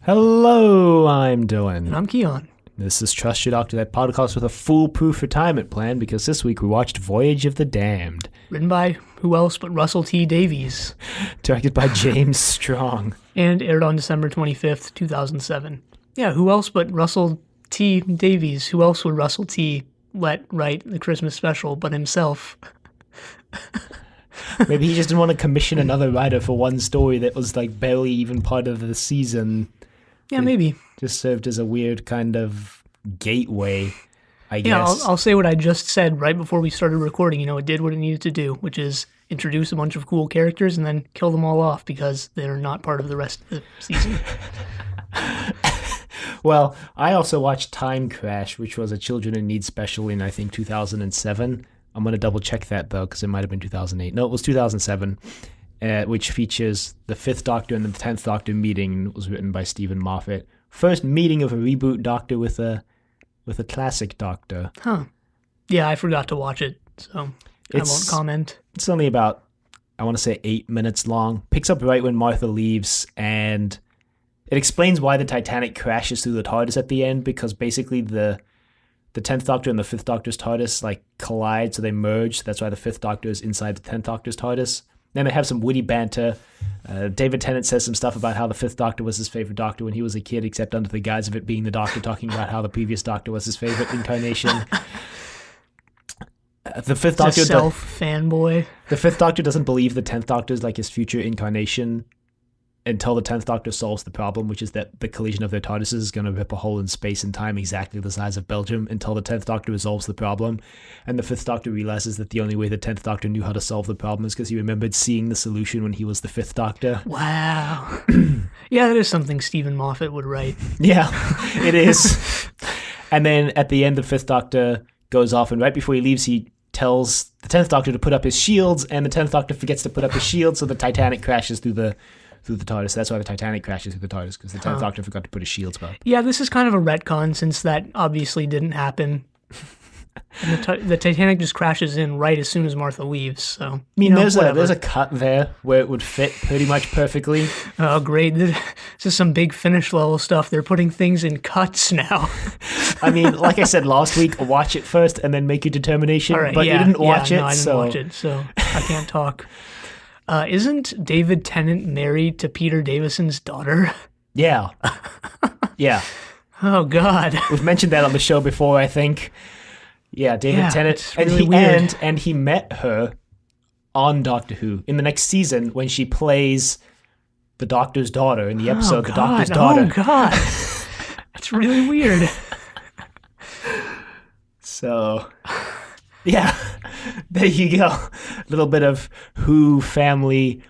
Hello, I'm Dylan. And I'm Keon. This is Trust Your Doctor, that podcast with a foolproof retirement plan, because this week we watched Voyage of the Damned. Written by who else but Russell T. Davies. Directed by James Strong. And aired on December 25th, 2007. Yeah, who else but Russell T. Davies? Who else would Russell T. let write the Christmas special but himself? Maybe he just didn't want to commission another writer for one story that was like barely even part of the season. Yeah, maybe. Just served as a weird kind of gateway, I guess. Yeah, I'll say what I just said right before we started recording. You know, it did what it needed to do, which is introduce a bunch of cool characters and then kill them all off because they're not part of the rest of the season. Well, I also watched Time Crash, which was a Children in Need special in, I think, 2007. I'm going to double check that, though, because it might have been 2008. No, it was 2007. Which features the 5th Doctor and the 10th Doctor meeting. It was written by Stephen Moffat. First meeting of a reboot Doctor with a classic Doctor. Huh. Yeah, I forgot to watch it, so I won't comment. It's only about, I want to say, 8 minutes long. Picks up right when Martha leaves, and it explains why the Titanic crashes through the TARDIS at the end, because basically the 10th Doctor and the 5th Doctor's TARDIS like collide, so they merge. That's why the 5th Doctor is inside the 10th Doctor's TARDIS. Then they have some witty banter. David Tennant says some stuff about how the 5th Doctor was his favorite Doctor when he was a kid, except under the guise of it being the Doctor talking about how the previous Doctor was his favorite incarnation. The 5th Doctor, fanboy. The 5th Doctor doesn't believe the 10th Doctor is like his future incarnation until the 10th Doctor solves the problem, which is that the collision of their TARDISes is going to rip a hole in space and time exactly the size of Belgium, until the 10th Doctor resolves the problem. And the 5th Doctor realizes that the only way the 10th Doctor knew how to solve the problem is because he remembered seeing the solution when he was the 5th Doctor. Wow. Yeah, that is something Stephen Moffat would write. Yeah, it is. And then at the end, the 5th Doctor goes off, and right before he leaves, he tells the 10th Doctor to put up his shields, and the 10th Doctor forgets to put up his shield, so the Titanic crashes through the TARDIS. That's why the Titanic crashes through the TARDIS, because the 10th Doctor forgot to put his shields up. Yeah, this is kind of a retcon, since that obviously didn't happen. And the Titanic just crashes in right as soon as Martha leaves. So I mean, there's a cut there where it would fit pretty much perfectly. Oh, great. This is some big finish level stuff. They're putting things in cuts now. I mean, like I said last week, watch it first and then make your determination. Right, but you didn't watch it, no, I didn't watch it, so I can't talk. Isn't David Tennant married to Peter Davison's daughter? Yeah. Yeah. Oh, God. We've mentioned that on the show before, I think. Yeah, David Tennant. Really weird. And he met her on Doctor Who in the next season when she plays the Doctor's daughter in the episode The Doctor's Daughter. Oh, God. That's really weird. So, yeah, there you go. A little bit of Who family,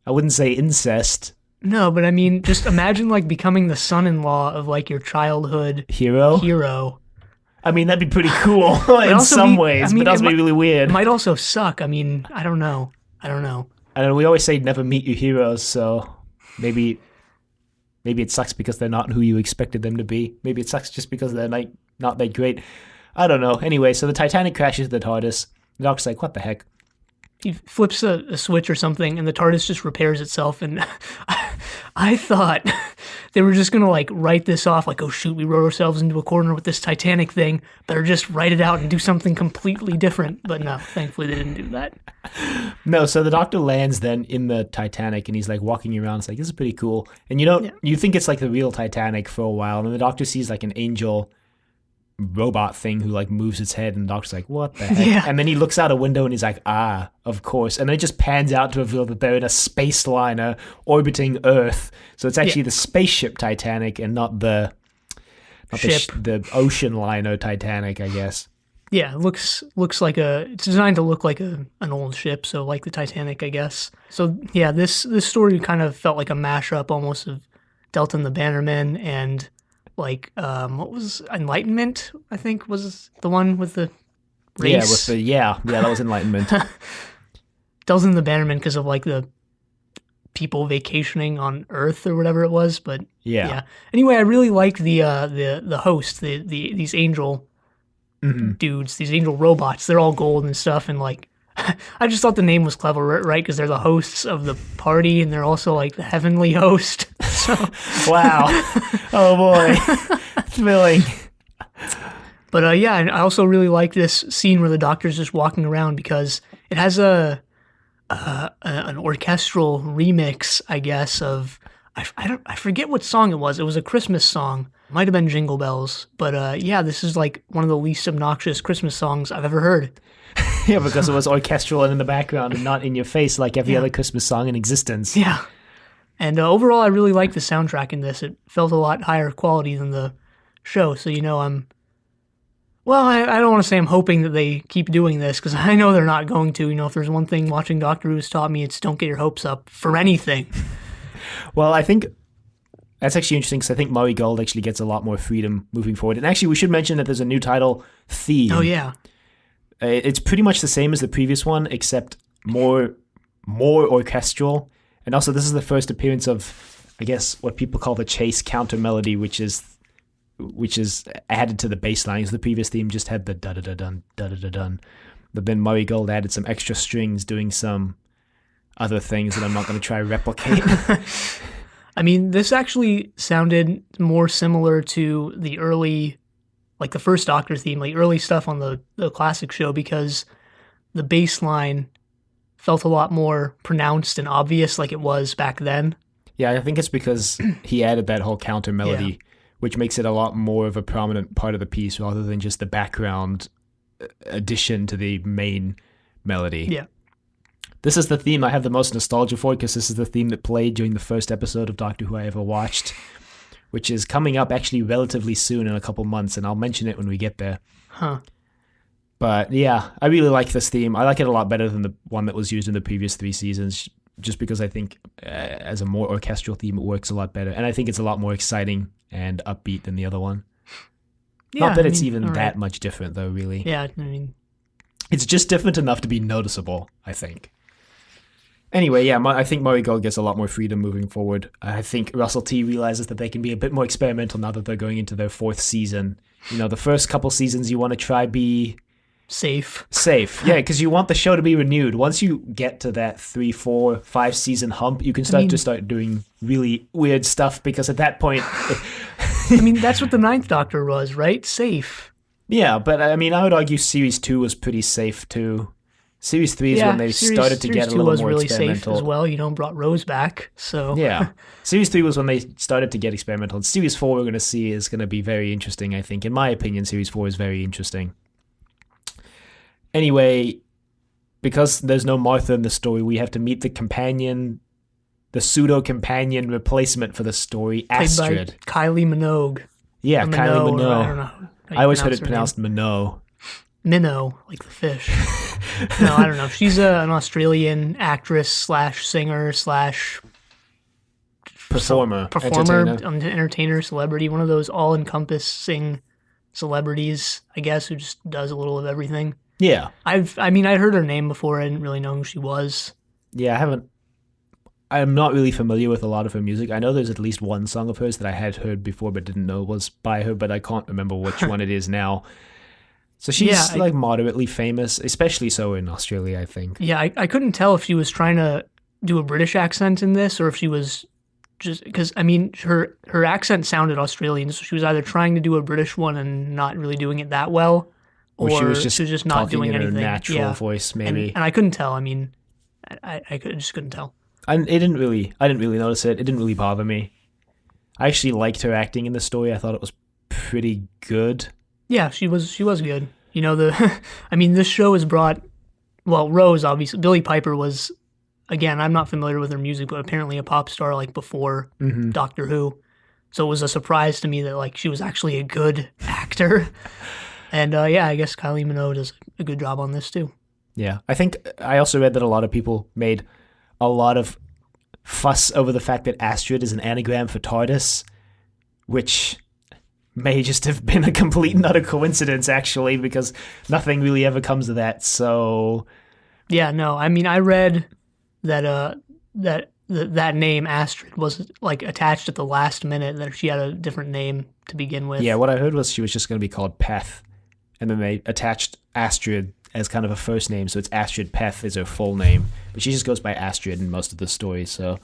I wouldn't say incest. No, but I mean, just imagine like becoming the son-in-law of like your childhood hero. I mean, that'd be pretty cool in some ways, but that'd be really weird. It might also suck. I mean, I don't know. I don't know. We always say never meet your heroes, so maybe it sucks because they're not who you expected them to be. Maybe it sucks just because they're like not that great. I don't know. Anyway, so the Titanic crashes the TARDIS. The Doctor's like, what the heck? He flips a switch or something, and the TARDIS just repairs itself. And I thought they were just going to, like, write this off, like, oh, shoot, we wrote ourselves into a corner with this Titanic thing. Better just write it out and do something completely different. But no, thankfully they didn't do that. No, so the Doctor lands then in the Titanic, and he's, like, walking around. It's like, this is pretty cool. And you think it's, like, the real Titanic for a while, and then the Doctor sees, like, an angel robot thing who like moves its head, and the Doctor's like, what the heck? Yeah. And then he looks out a window and he's like, of course. And then it just pans out to reveal that they're in a space liner orbiting Earth. So it's actually the spaceship Titanic and not the ocean liner Titanic, I guess. Yeah, it looks like it's designed to look like an old ship, so like the Titanic, I guess. So yeah, this story kind of felt like a mashup almost of Delta and the Bannermen and like what was Enlightenment, I think was the one with the race. That was Enlightenment. Delta and the Bannermen because of like the people vacationing on Earth or whatever it was, but yeah. Anyway, I really liked the host, these angel dudes, these angel robots. They're all gold and stuff, and like I just thought the name was clever, right? Because they're the hosts of the party, and they're also like the heavenly host. Wow. Oh boy. Thrilling. But yeah, and I also really like this scene where the Doctor's just walking around because it has an orchestral remix, I guess, of I forget what song it was. It was a Christmas song. Might have been Jingle Bells. But yeah, this is like one of the least obnoxious Christmas songs I've ever heard. Yeah, because it was orchestral and in the background and not in your face like every Yeah. other Christmas song in existence. Yeah. And overall, I really like the soundtrack in this. It felt a lot higher quality than the show. So, I don't want to say I'm hoping that they keep doing this because I know they're not going to. If there's one thing watching Doctor Who has taught me, it's don't get your hopes up for anything. Well, I think that's actually interesting because I think Murray Gold actually gets a lot more freedom moving forward. And actually, we should mention that there's a new title, Theme. Oh, yeah. It's pretty much the same as the previous one, except more orchestral. And also, this is the first appearance of, I guess, what people call the chase counter melody, which is added to the bass line. Because the previous theme just had the da da da dun da da da dun, but then Murray Gold added some extra strings doing some other things that I'm not going to try to replicate. I mean, this actually sounded more similar to the early, like the first Doctor theme, like early stuff on the classic show, because the bass line felt a lot more pronounced and obvious like it was back then. Yeah, I think it's because he added that whole counter melody, which makes it a lot more of a prominent part of the piece rather than just the background addition to the main melody. Yeah. This is the theme I have the most nostalgia for because this is the theme that played during the first episode of Doctor Who I ever watched, which is coming up actually relatively soon in a couple months, and I'll mention it when we get there. Huh. But yeah, I really like this theme. I like it a lot better than the one that was used in the previous 3 seasons, just because I think as a more orchestral theme, it works a lot better. And I think it's a lot more exciting and upbeat than the other one. Yeah, Not that it's even all that right. much different, though, really. Yeah, I mean, It's just different enough to be noticeable, I think. Anyway, yeah, I think Murray Gold gets a lot more freedom moving forward. I think Russell T realizes that they can be a bit more experimental now that they're going into their 4th season. The first couple seasons you want to try be safe. Yeah, because you want the show to be renewed. Once you get to that 3, 4, 5 season hump, you can start doing really weird stuff, because at that point... I mean, that's what the 9th Doctor was, right? Safe. Yeah, but I mean, I would argue Series 2 was pretty safe too. Series 3 is when they started to get a little more really experimental. Safe as well. Brought Rose back, so... Yeah. Series 3 was when they started to get experimental. And Series 4 we're going to see is going to be very interesting, I think. In my opinion, Series 4 is very interesting. Anyway, because there's no Martha in the story, we have to meet the companion, the pseudo-companion replacement for the story, Astrid. By Kylie Minogue. Yeah, Kylie Minogue. I don't know. I always heard it pronounced Minogue. Minnow, like the fish. No, I don't know. She's an Australian actress slash singer slash performer, entertainer, celebrity, one of those all-encompassing celebrities, I guess, who just does a little of everything. Yeah. I'd heard her name before. I didn't really know who she was. Yeah, I'm not really familiar with a lot of her music. I know there's at least one song of hers that I had heard before but didn't know was by her, but I can't remember which one it is now. So she's moderately famous, especially so in Australia, I think. Yeah, I couldn't tell if she was trying to do a British accent in this or if she was just, because, I mean, her accent sounded Australian, so she was either trying to do a British one and not really doing it that well, or she was just not doing anything. In her natural voice, maybe. And I couldn't tell. I mean, I just couldn't tell. I didn't really notice it. It didn't really bother me. I actually liked her acting in the story. I thought it was pretty good. Yeah, she was good. I mean, this show has brought, well, Rose, obviously. Billie Piper was, again, I'm not familiar with her music, but apparently a pop star like before Doctor Who. So it was a surprise to me that like she was actually a good actor. And yeah, I guess Kylie Minogue does a good job on this too. Yeah, I think I also read that a lot of people made a lot of fuss over the fact that Astrid is an anagram for TARDIS, which may just have been a complete and utter coincidence, actually, because nothing really ever comes of that. So, yeah, no, I mean, I read that that name Astrid was like attached at the last minute, that she had a different name to begin with. Yeah, what I heard was she was just going to be called Peth, and then they attached Astrid as kind of a first name, so it's Astrid Peth is her full name, but she just goes by Astrid in most of the stories. So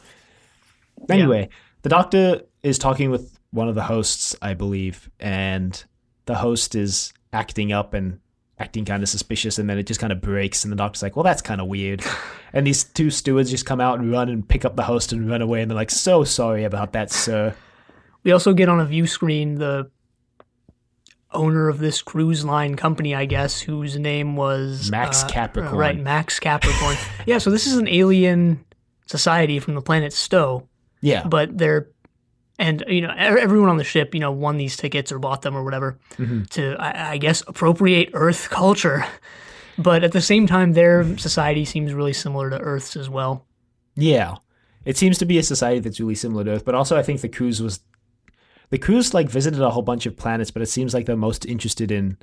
anyway, The doctor is talking with one of the hosts, I believe, and the host is acting up and acting kind of suspicious, and then it just kind of breaks, and the doctor's like, well, that's kind of weird. And these two stewards just come out and run and pick up the host and run away, and they're like, so sorry about that, sir. We also get on a view screen the owner of this cruise line company, I guess, whose name was... Max Capricorn. Right, Max Capricorn. Yeah, so this is an alien society from the planet Stowe. Yeah. But they're... And, everyone on the ship, won these tickets or bought them or whatever to, I guess, appropriate Earth culture. But at the same time, their society seems really similar to Earth's as well. Yeah. It seems to be a society that's really similar to Earth, but also I think the cruise visited a whole bunch of planets, but it seems like they're most interested in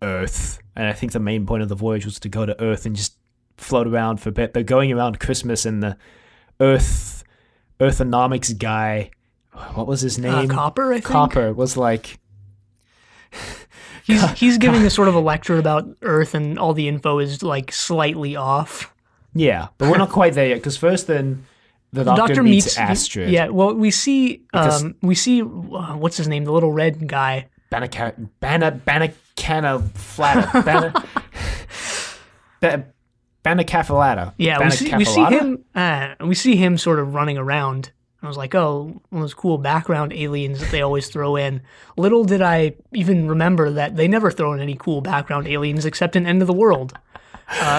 Earth. And I think the main point of the voyage was to go to Earth and just float around for a bit. They're going around Christmas, and the Earthonomics guy... What was his name? Copper, I think. Copper was like... He's giving a sort of a lecture about Earth, and all the info is like slightly off. Yeah, but we're not quite there yet, because first then the doctor meets Astrid. Yeah, well, we see what's his name? The little red guy. Banacafalata. Yeah, we see him sort of running around. I was like, oh, one of those cool background aliens that they always throw in. Little did I even remember that they never throw in any cool background aliens except in End of the World.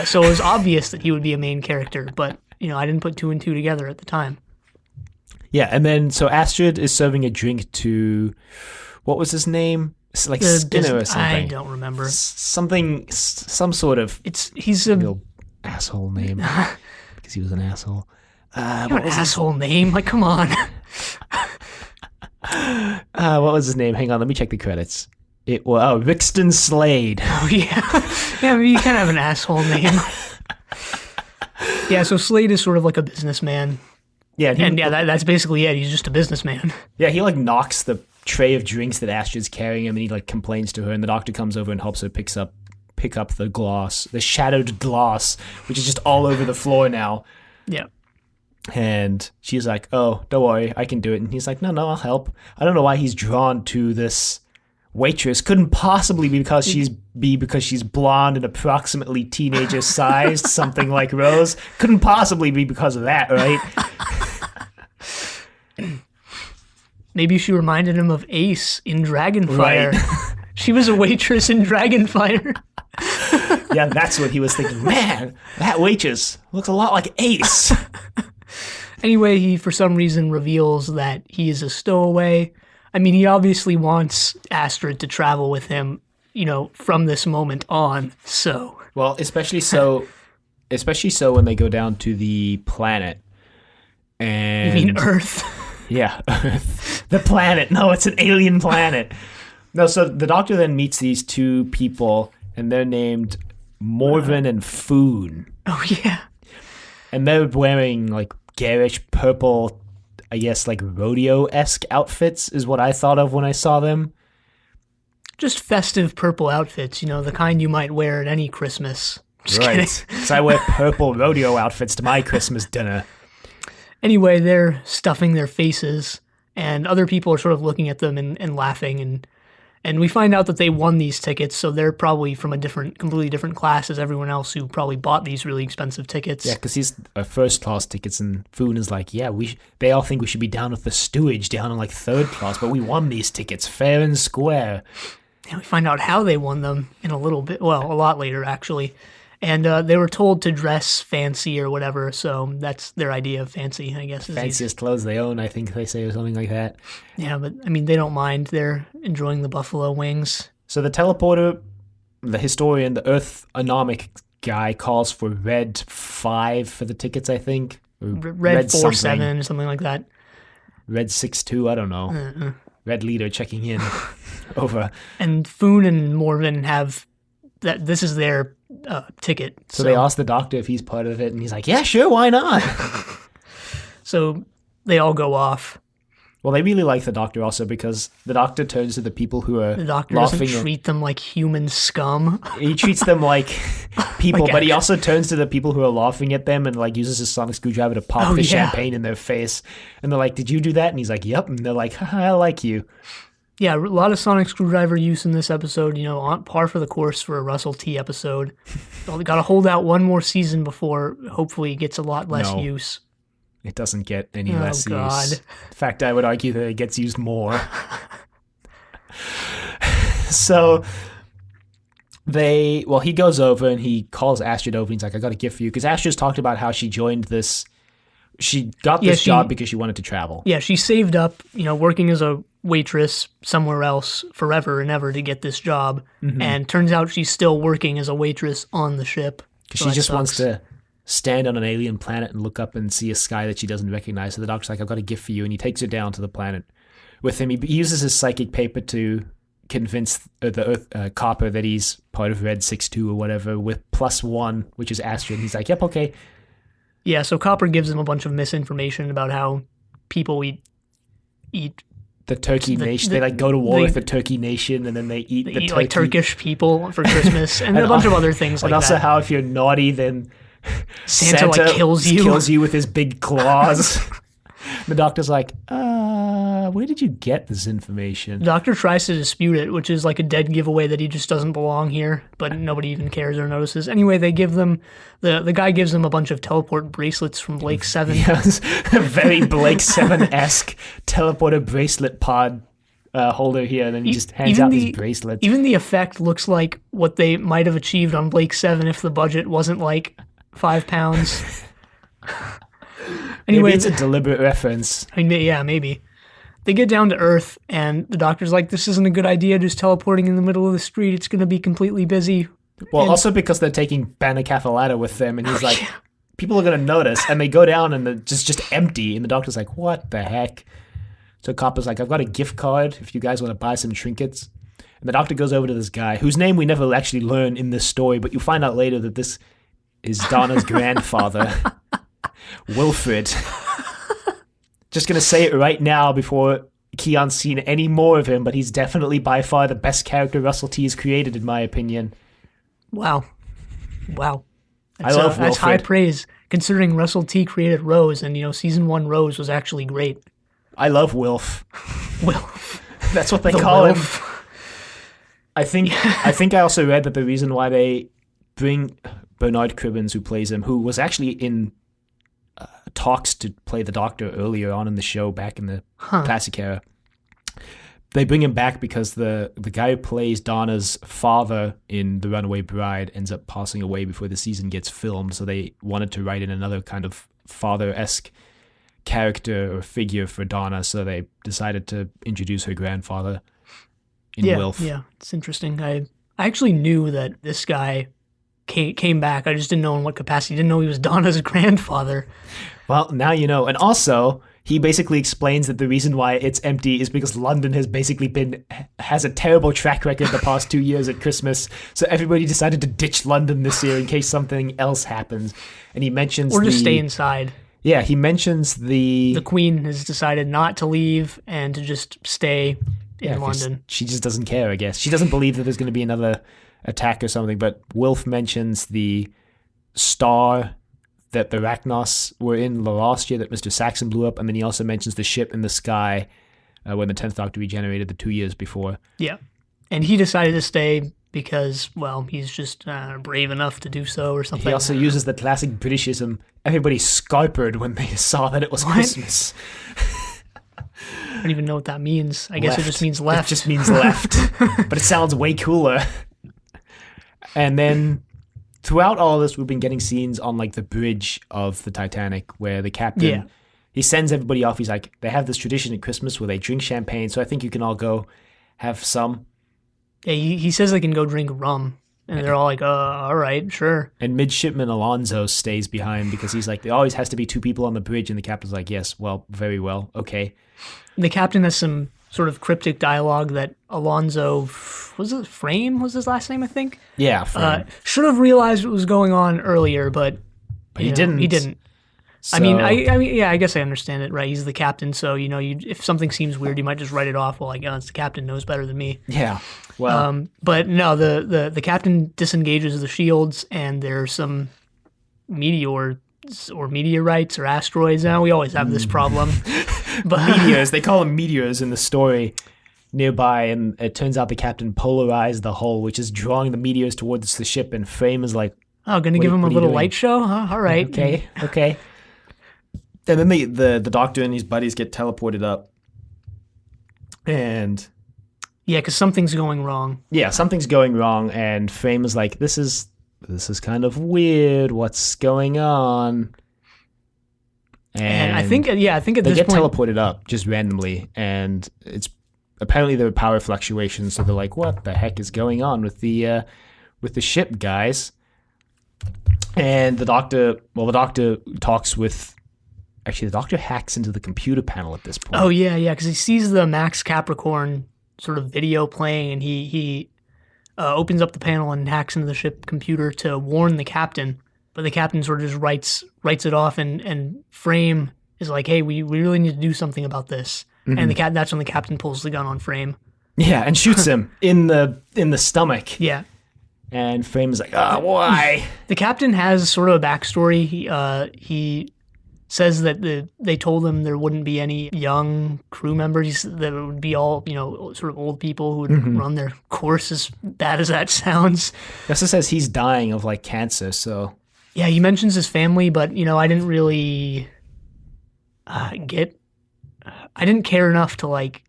So it was obvious that he would be a main character, but, I didn't put two and two together at the time. Yeah, and then, so Astrid is serving a drink to, what was his name? It's like Skinner or something. I don't remember. Some sort of he's a real asshole name, because he was an asshole. What was asshole name? Like, come on. What was his name? Hang on, let me check the credits. Rixton Slade. Oh, yeah. Yeah, maybe you can have an asshole name. Yeah, so Slade is sort of like a businessman. Yeah, that's basically it. He's just a businessman. Yeah, he, knocks the tray of drinks that Astrid's carrying him, and he, complains to her, and the doctor comes over and helps her pick up the glass, the shattered glass, which is just all over the floor now. Yeah. And she's like, oh, don't worry, I can do it. And he's like, no, I'll help. I don't know why he's drawn to this waitress. Couldn't possibly be because she's blonde and approximately teenager sized, something like Rose. Couldn't possibly be because of that, right? Maybe she reminded him of Ace in Dragonfire. Right. She was a waitress in Dragonfire. Yeah, that's what he was thinking. Man, that waitress looks a lot like Ace. Anyway, he, for some reason, reveals that he is a stowaway. I mean, he obviously wants Astrid to travel with him, from this moment on, so... Well, especially so when they go down to the planet. And you mean Earth? Yeah, Earth. The planet. No, it's an alien planet. No, so the doctor then meets these two people, and they're named Morven and Foon. Oh, yeah. And they're wearing, garish purple, I guess, rodeo-esque outfits is what I thought of when I saw them. Just festive purple outfits, the kind you might wear at any Christmas. Just right. Kidding. So I wear purple rodeo outfits to my Christmas dinner. Anyway, they're stuffing their faces, and other people are sort of looking at them and laughing, and we find out that they won these tickets, so they're probably from a completely different class as everyone else who probably bought these really expensive tickets. Yeah, because he's first class tickets, and Foon is like, yeah, they all think we should be down with the stewage, down in third class, but we won these tickets fair and square. And we find out how they won them in a lot later, actually. And they were told to dress fancy or whatever, so that's their idea of fancy, I guess. Fanciest clothes they own, I think they say, or something like that. Yeah, but, they don't mind. They're enjoying the buffalo wings. So the teleporter, the historian, the Earthonomic guy calls for red 5 for the tickets, I think. Red 47, something like that. Red 62, I don't know. Red leader checking in. Over. And Foon and Morven have... this is their ticket. So they ask the doctor if he's part of it, and he's like, yeah, sure, why not? So they all go off. Well, they really like the Doctor also because the Doctor turns to the people who are The Doctor doesn't laughing. treat them like human scum. He treats them like people, Like but he also turns to the people who are laughing at them and like uses his sonic screwdriver to pop the champagne in their face. And they're like, "Did you do that?" And he's like, "Yep." And they're like, "Haha, I like you." Yeah, a lot of sonic screwdriver use in this episode, on par for the course for a Russell T episode. Well, got to hold out one more season before hopefully it gets a lot less No. use. It doesn't get any Oh, less God. use. In fact, I would argue that it gets used more. So he goes over and he calls Astrid over and he's like, "I got a gift for you." Because Astrid's talked about how she joined this, she got this job because she wanted to travel. Yeah, she saved up, working as a waitress somewhere else forever and ever to get this job. And turns out she's still working as a waitress on the ship. Because she just wants to stand on an alien planet and look up and see a sky that she doesn't recognize. So the Doctor's like, "I've got a gift for you." And he takes her down to the planet with him. He uses his psychic paper to convince the Earth copper that he's part of Red 6-2 or whatever with +1, which is Astrid. And he's like, "Yep, okay." Yeah, so Copper gives him a bunch of misinformation about how people eat The Turkey Nation. They go to war with the Turkey Nation, and then they eat the turkey. Like Turkish people for Christmas, and a bunch of other things like that. And also how if you're naughty, then Santa like kills you with his big claws. The Doctor's like, where did you get this information? The Doctor tries to dispute it, which is like a dead giveaway that he just doesn't belong here, but nobody even cares or notices. Anyway, they give them, the guy gives them a bunch of teleport bracelets from Blake 7. Yes, a very Blake 7-esque teleporter bracelet pod holder here, and then he just hands out these bracelets. Even the effect looks like what they might have achieved on Blake 7 if the budget wasn't like £5. Anyway, maybe it's a deliberate reference. I mean, yeah, maybe. They get down to Earth, and the Doctor's like, "This isn't a good idea, just teleporting in the middle of the street. It's going to be completely busy." Well, also because they're taking Banner Cafalata with them, and he's like, people are going to notice, and they go down, and it's just empty, and the Doctor's like, "What the heck?" So Copper's like, "I've got a gift card if you guys want to buy some trinkets." And the Doctor goes over to this guy, whose name we never actually learn in this story, but you find out later that this is Donna's grandfather, Wilfred. Just going to say it right now before Keon's seen any more of him, but he's definitely by far the best character Russell T has created, in my opinion. Wow. I love Wilfred. That's high praise, considering Russell T created Rose, and, season 1 Rose was actually great. I love Wilf. Wilf. That's what they call him. I think I also read that the reason why they bring Bernard Cribbins, who plays him, who was actually in talks to play the Doctor earlier on in the show back in the classic era. They bring him back because the guy who plays Donna's father in The Runaway Bride ends up passing away before the season gets filmed, so they wanted to write in another kind of father-esque character or figure for Donna, so they decided to introduce her grandfather in Wilf. Yeah, it's interesting. I actually knew that this guy came back. I just didn't know in what capacity. Didn't know he was Donna's grandfather. Well, now you know. And also, he basically explains that the reason why it's empty is because London has a terrible track record the past 2 years at Christmas. So everybody decided to ditch London this year in case something else happens. And he mentions or just stay inside. Yeah, he mentions the Queen has decided not to leave and to just stay in London. She just doesn't care, I guess. She doesn't believe that there's going to be another attack or something. But Wilf mentions the star that the Rachnos were in the last year that Mr. Saxon blew up, and then he also mentions the ship in the sky when the 10th Doctor regenerated the 2 years before. Yeah, and he decided to stay because, well, he's just brave enough to do so or something. He also uses the classic Britishism, everybody scarpered when they saw that it was Christmas. I don't even know what that means. I guess it just means left. It just means left, but it sounds way cooler. And then throughout all of this, we've been getting scenes on like the bridge of the Titanic where the captain, he sends everybody off. He's like, they have this tradition at Christmas where they drink champagne, so I think you can all go have some. Yeah, he says they can go drink rum, and they're all like, all right, sure. And Midshipman Alonzo stays behind because he's like, there always has to be 2 people on the bridge, and the captain's like, yes, well, very well, okay. The captain has some sort of cryptic dialogue that Alonzo, Frame was his last name, I think? Yeah, Frame. Should have realized what was going on earlier, but he didn't. He didn't. I mean, So yeah, I guess I understand it, right? He's the captain, so if something seems weird, you might just write it off. Well, like, oh, it's the captain knows better than me. yeah, well, But no, the captain disengages the shields, and there's some meteors or meteorites or asteroids. Now we always have this problem, but meteors. They call them meteors in the story nearby, and it turns out the captain polarized the hull, which is drawing the meteors towards the ship. And Frame is like, oh, gonna give him a little light show? Huh? All right, okay. And then the doctor and his buddies get teleported up, and yeah, because something's going wrong. yeah, something's going wrong. And Frame is like, this is kind of weird. What's going on? And I think at they this get point, teleported up just randomly, and it's apparently there are power fluctuations. So they're like, "What the heck is going on with the ship, guys?" And the doctor talks with. Actually, the doctor hacks into the computer panel at this point. oh yeah, because he sees the Max Capricorn sort of video playing, and he opens up the panel and hacks into the ship computer to warn the captain. But the captain sort of just writes it off, and Frame is like, "Hey, we really need to do something about this." Mm-hmm. And that's when the captain pulls the gun on Frame. Yeah, and shoots him in the stomach. Yeah. And Frame is like, "Oh, why?" The captain has sort of a backstory. He says that they told him there wouldn't be any young crew members, that it would be all, sort of old people who would run their course, as bad as that sounds. It also says he's dying of like cancer, so. Yeah, he mentions his family, but, I didn't really I didn't care enough to like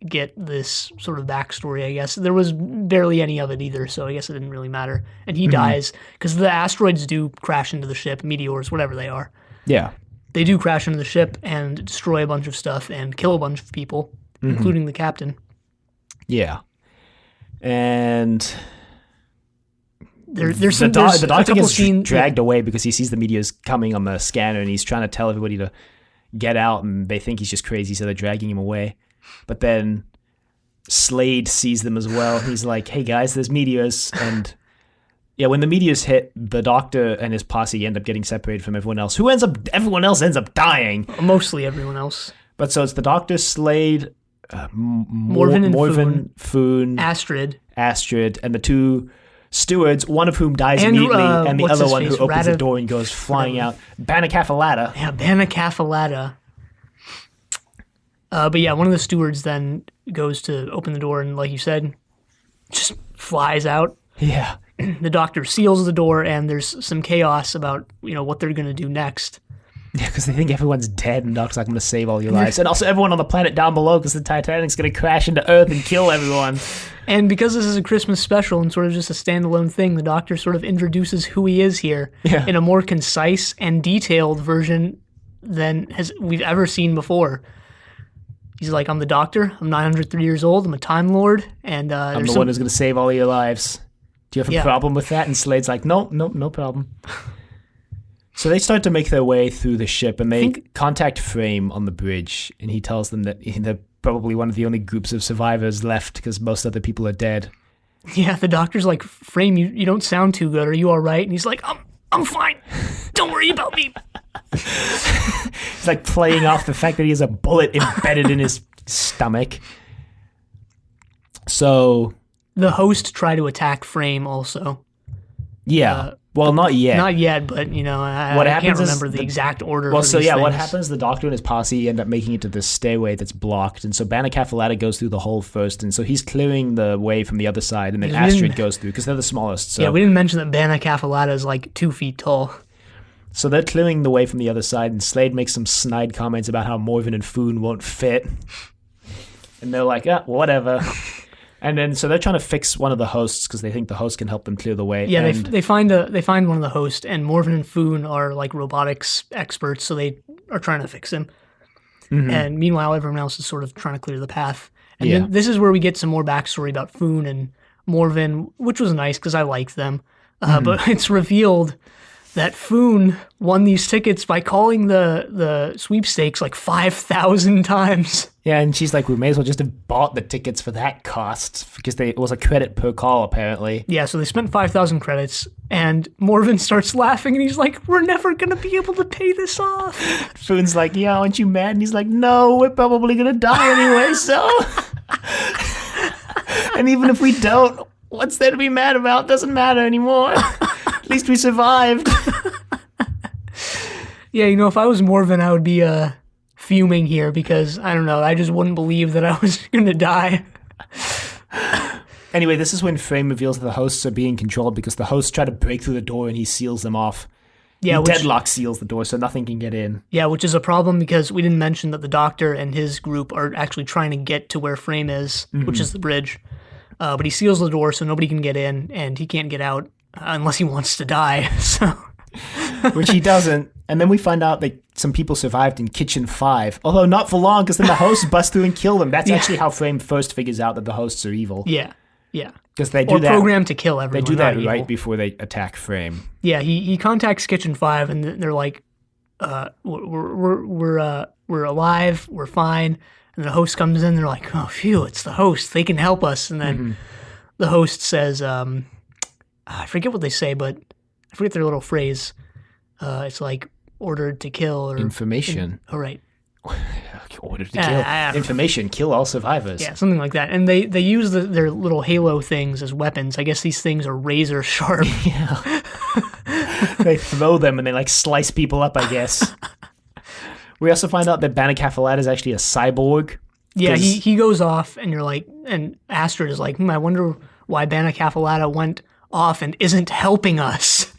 get this sort of backstory, I guess. There was barely any of it either, so I guess it didn't really matter. And he dies, because the asteroids do crash into the ship, meteors, whatever they are. Yeah. They do crash into the ship and destroy a bunch of stuff and kill a bunch of people, including the captain. Yeah. And there's the doctor gets scene dragged away because he sees the meteors coming on the scanner, and he's trying to tell everybody to get out, and they think he's just crazy, so they're dragging him away. But then Slade sees them as well. He's like, "Hey guys, there's meteors." And yeah, when the meteors hit, the doctor and his posse end up getting separated from everyone else. Everyone else ends up dying. Mostly everyone else. But so it's the doctor, Slade, Morven, Foon, Astrid, and the two stewards, one of whom dies immediately, and the other one who opens the door and goes flying out. Banacafalata. Yeah, Banacafalata. But yeah, one of the stewards then goes to open the door, and like you said, just flies out. Yeah. The doctor seals the door, and there's some chaos about what they're going to do next. Yeah, because they think everyone's dead, and Doc's like, "I'm going to save all your lives." And also everyone on the planet down below, because the Titanic's going to crash into Earth and kill everyone. And because this is a Christmas special and sort of just a standalone thing, the doctor sort of introduces who he is here in a more concise and detailed version than we've ever seen before. He's like, "I'm the doctor. I'm 903 years old. I'm a Time Lord, and I'm the one who's going to save all your lives. Do you have a problem with that?" And Slade's like, no problem. So they start to make their way through the ship, and they contact Frame on the bridge, and he tells them that they're probably one of the only groups of survivors left because most other people are dead. Yeah, the doctor's like, "Frame, you don't sound too good. Are you all right?" And he's like, I'm fine. Don't worry about me." He's like playing off the fact that he has a bullet embedded in his stomach. So the host tried to attack Frame also. Yeah. Well, not yet. Not yet, but I can't remember the exact order. Well, so yeah, things. What happens? The doctor and his posse end up making it to this stairway that's blocked, and so Banacafalata goes through the hole first, and so he's clearing the way from the other side, and then Astrid goes through because they're the smallest. So. Yeah, we didn't mention that Banacafalata is like 2 feet tall. So they're clearing the way from the other side, and Slade makes some snide comments about how Morven and Foon won't fit, and they're like, whatever. And then, so they're trying to fix one of the hosts because they think the host can help them clear the way. Yeah, they find one of the hosts, and Morven and Foon are like robotics experts, so they are trying to fix him. Mm-hmm. And meanwhile, everyone else is sort of trying to clear the path. And then this is where we get some more backstory about Foon and Morven, which was nice because I liked them. But it's revealed that Foon won these tickets by calling the sweepstakes like 5,000 times. Yeah, and she's like, we may as well just have bought the tickets for that cost because it was a credit per call, apparently. Yeah, so they spent 5,000 credits, and Morven starts laughing, and he's like, we're never going to be able to pay this off. Foon's like, yeah, aren't you mad? And he's like, no, we're probably going to die anyway, so... And even if we don't, what's there to be mad about? Doesn't matter anymore. At least we survived. Yeah, you know, if I was Morven, I would be fuming here because, I don't know, I just wouldn't believe that I was going to die. Anyway, this is when Frame reveals that the hosts are being controlled because the hosts try to break through the door and he seals them off. Yeah, Deadlock seals the door so nothing can get in. Yeah, which is a problem because we didn't mention that the Doctor and his group are actually trying to get to where Frame is, which is the bridge. But he seals the door so nobody can get in, and he can't get out unless he wants to die. So, which he doesn't. And then we find out that some people survived in Kitchen 5, although not for long because then the hosts bust through and kill them. That's actually how Frame first figures out that the hosts are evil. Yeah. Because they do that. Programmed to kill everyone. They do that right before they attack Frame. Yeah, he contacts Kitchen 5, and they're like, we're alive, we're fine. And the host comes in, they're like, oh, phew, it's the host. They can help us. And then the host says, I forget what they say, but I forget their little phrase. It's like ordered to kill or information. Right. Ordered to kill. Information, kill all survivors. Yeah, something like that. And they use their little halo things as weapons. I guess these things are razor sharp. Yeah. They throw them and they like slice people up, I guess. We also find out that Banacafalata is actually a cyborg. Yeah, he goes off and you're like, and Astrid is like, I wonder why Banacafalata went off and isn't helping us.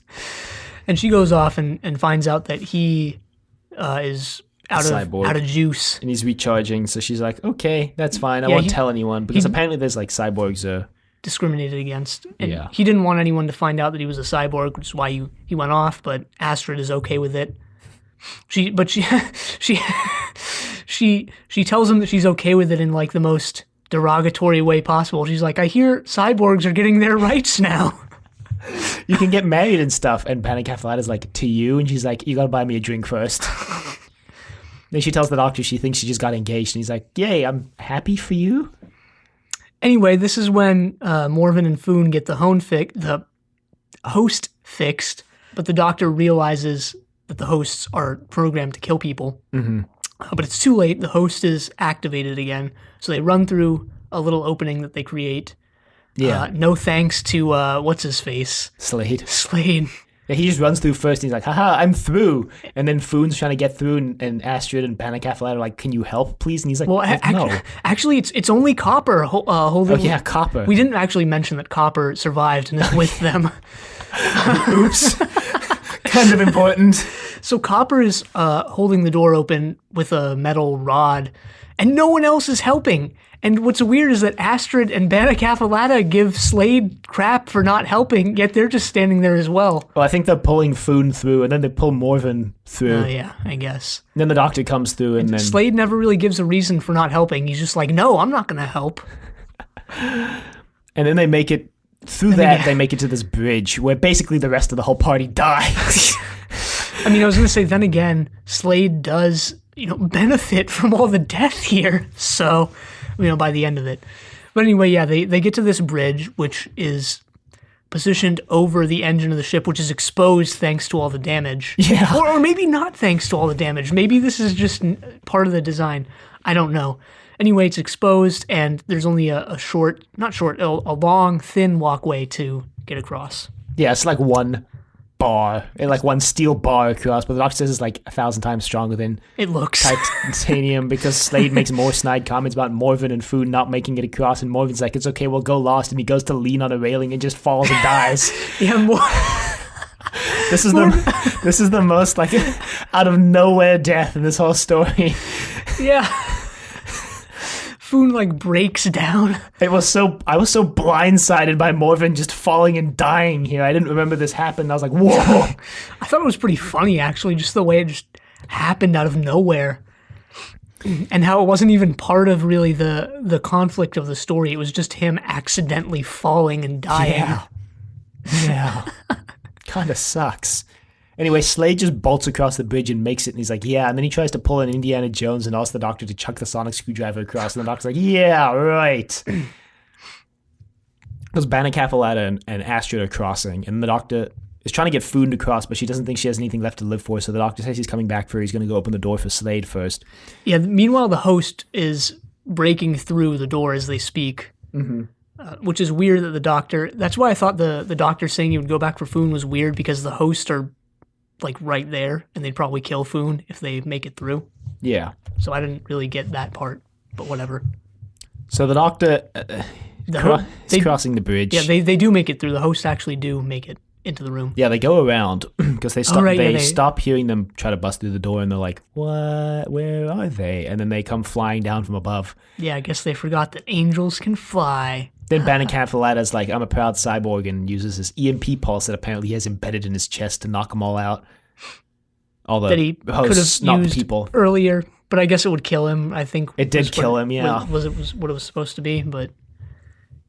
And she goes off and finds out that he is out of juice. And he's recharging, so she's like, okay, that's fine. I won't tell anyone, because apparently there's like cyborgs are discriminated against. And he didn't want anyone to find out that he was a cyborg, which is why he went off, but Astrid is okay with it. She tells him that she's okay with it in like the most derogatory way possible. She's like, I hear cyborgs are getting their rights now. You can get married and stuff. And Banacafalata is like, to you? And she's like, you gotta buy me a drink first. Then she tells the Doctor she thinks she just got engaged. And he's like, yay, I'm happy for you. Anyway, this is when Morven and Foon get the host fixed, but the Doctor realizes that the hosts are programmed to kill people. But it's too late. The host is activated again. So they run through a little opening that they create. Yeah. No thanks to, what's his face? Slade. Yeah, he just runs through first and he's like, haha, I'm through. And then Foon's trying to get through and Astrid and Banacafalata are like, can you help, please? And he's like, well, no. Actually, it's only Copper holding... Oh, yeah, Copper. We didn't actually mention that Copper survived and is with them. Oops. Kind of important. So Copper is holding the door open with a metal rod, and no one else is helping. And what's weird is that Astrid and Banacafalata give Slade crap for not helping, yet they're just standing there as well. Well, I think they're pulling Foon through, and then they pull Morven through. Yeah, I guess. And then the Doctor comes through, and then... Slade never really gives a reason for not helping. He's just like, no, I'm not going to help. And then they make it... Through that, they make it to this bridge, where basically the rest of the whole party dies. I mean, I was going to say, then again, Slade does, benefit from all the death here. So... by the end of it. But anyway, yeah, they get to this bridge, which is positioned over the engine of the ship, which is exposed thanks to all the damage. Yeah. Or maybe not thanks to all the damage. Maybe this is just part of the design. I don't know. Anyway, it's exposed, and there's only a long, thin walkway to get across. Yeah, it's like one bar, and like one steel bar across, but the Doctor says it's like 1,000 times stronger than it looks. Titanium, because Slade makes more snide comments about Morven and Foon not making it across, and Morven's like, it's okay, we'll go lost, and he goes to lean on a railing and just falls and dies. Yeah, This is the most like out of nowhere death in this whole story. Yeah. Foon like breaks down. I was so blindsided by Morven just falling and dying here. I didn't remember this happened. I was like, whoa. I thought it was pretty funny, actually, just the way it just happened out of nowhere. And how it wasn't even part of really the conflict of the story. It was just him accidentally falling and dying. Yeah. Kind of sucks. Anyway, Slade just bolts across the bridge and makes it, and he's like, yeah. And then he tries to pull an Indiana Jones and asks the doctor to chuck the sonic screwdriver across, and the doctor's like, yeah, right. Because Banner Cafelata and Astrid are crossing, and the doctor is trying to get Foon to cross, but she doesn't think she has anything left to live for, so the doctor says he's coming back for her. He's going to go open the door for Slade first. Yeah, meanwhile, the host is breaking through the door as they speak, which is weird that the doctor... That's why I thought the doctor saying he would go back for Foon was weird, because the hosts are, like, right there, and they'd probably kill Foon if they make it through. Yeah. So I didn't really get that part, but whatever. So the doctor is crossing the bridge. Yeah, they do make it through. The hosts actually do make it into the room. Yeah, they go around because they stop. right, they yeah, stop hearing them try to bust through the door, and they're like, "What? Where are they?" And then they come flying down from above. Yeah, I guess they forgot that angels can fly. Then Banner Cafelata's like, "I'm a proud cyborg," and uses his EMP pulse that apparently he has embedded in his chest to knock them all out. All the That he could hosts, have not the used people. earlier, but I guess it would kill him. I think It did kill him. Yeah, was what it was supposed to be, but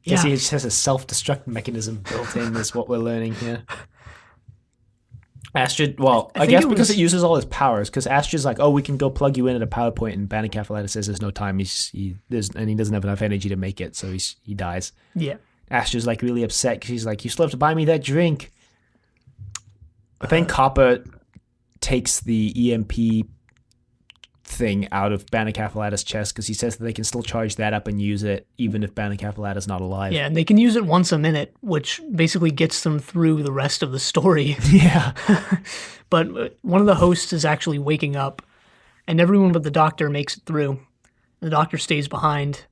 guess yeah. he just has a self-destruct mechanism built in. Is what we're learning here. Astrid, well, I guess because it uses all his powers, because Astrid's like, oh, we can go plug you in at a power point, and Banner Cafelata says there's no time, he doesn't have enough energy to make it, so he dies. Yeah. Astrid's like really upset, because he's like, you still have to buy me that drink. But then Copper takes the EMP thing out of Banner Cafelata's chest, because he says that they can still charge that up and use it, even if Banner Cafelata's not alive. Yeah, and they can use it once a minute, which basically gets them through the rest of the story. Yeah. But one of the hosts is actually waking up, and everyone but the doctor makes it through. The doctor stays behind,